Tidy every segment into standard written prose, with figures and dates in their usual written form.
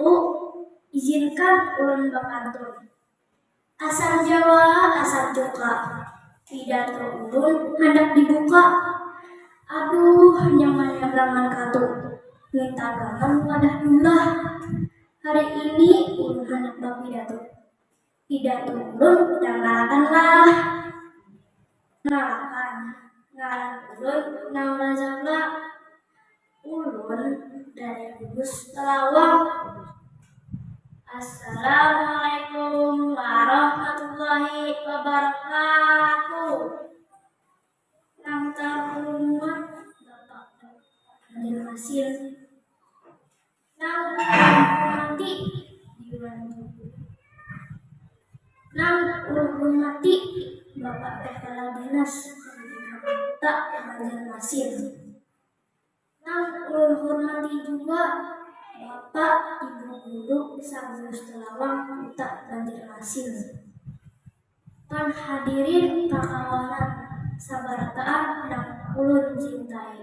wabarakatuh. Izinkan ulun bapantun. Asal Jawa, asal Joka, pidato ulun hendak dibuka. Aduh, nyamannya gangan katu, minta gangan wadah dulah. Hari ini ulun hendak berpidato. Pidato ulun dan ngarakanlah. Ngaran ulun Naura Zabla. Ulun dari Kudus Telawang. Assalamualaikum warahmatullahi wabarakatuh. Nang tarumat Bapak Hadir Masin. Nang mati Nang hormati Bapak Kepala Dinas Pendidikan Kota Banjarmasin. Nang hormati juga Bapak Ibu Guru Kudus Telawang Kota Banjarmasin. Pan hadirin kakawanan sabarataan yang ulun cintai.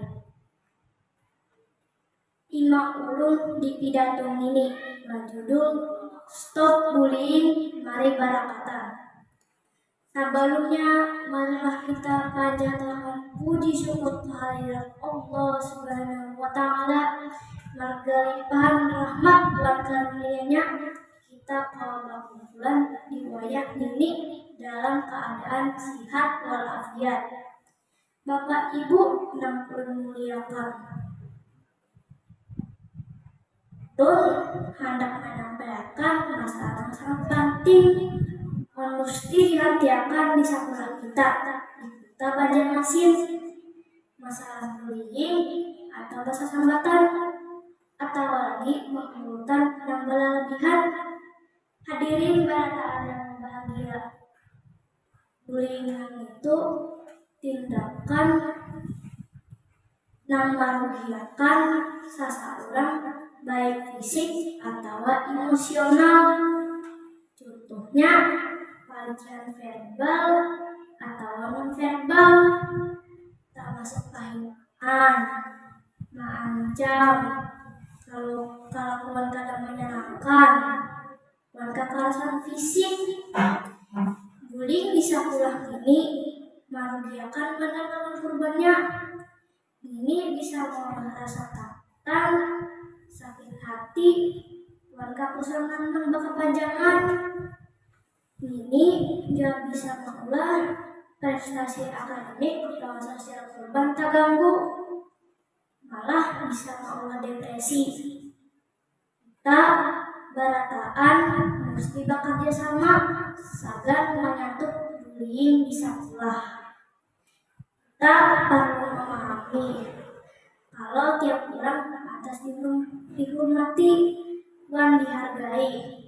Ima ulun di pidato ini berjudul Stop Bullying, Mari Barakatan. Sebelumnya, marilah kita panjatkan puji syukur kehadirat Allah Subhanahu wa Ta'ala, berlimpahan rahmat dan karunia-Nya kita berkumpulan di wayah ini dalam keadaan sehat walafiat. Bapak Ibu yang muliakan, hendak menyampaikan masalah yang sangat penting mesti dihati-hatikan di sekolah kita di Kota Banjarmasin. Masalah bullying atau bahasa sambatan atau lagi pengurutan yang berlebihan. Hadirin barataan yang bahagia, bullying itu tindakan yang merugikan seseorang baik fisik atau emosional. Contohnya pelecehan verbal atau non-verbal, termasuk penghinaan, mengancam, kelakuan kadang menyenangkan, dan kekerasan fisik. Bullying di sekolah ini merugikan benar-benar korbannya. Ini bisa membuat rasa takut, sakit hati, dan keputusan berkepanjangan. Ini juga bisa mengular prestasi akademik dan sosial korban terganggu, malah bisa mengular depresi. Kita barataan mesti bekerja sama agar menyatup bullying di sekolah. Kita perlu memahami kalau tiap orang atas dihormati dan dihargai.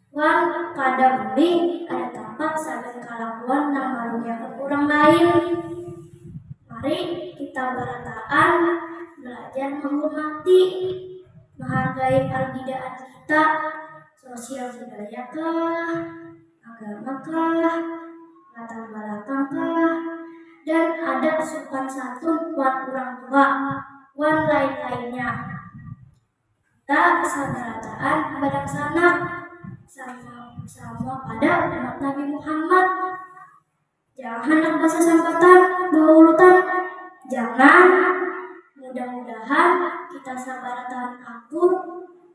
Wan pada bullying ada tempat saling kelakuan yang merugikan orang lain. Mari kita barataan belajar menghormati, menghargai perbedaan kita, sosial budaya kah, agama kah, latar belakang kah, dan ada sopan santun buat orang tua, wan lain-lainnya. Kita sabarataan beraksana sama pada umat Nabi Muhammad. Jangan hendak bahasa sambatan, bahulutan. Jangan. Mudah-mudahan kita sabarataan akur,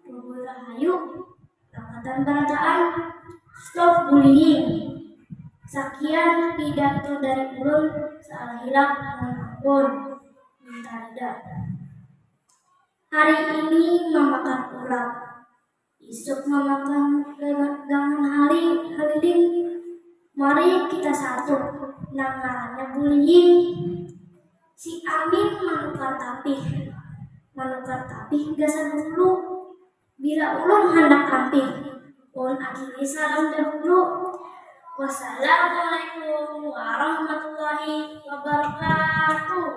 luhur rahayu, rakatan barataan, stop bullying. Sekian pidato dari ulun, salah hilap mohon ampun, minta rida. Hari ini memakan urat, esok memakan gangan haliding. Mari kita satu, namanya bullying. Si Amin menukar tapih gasan dulu. Bila ulun hendak ampih, ulun akhiri salam dahulu. Wassalamualaikum warahmatullahi wabarakatuh.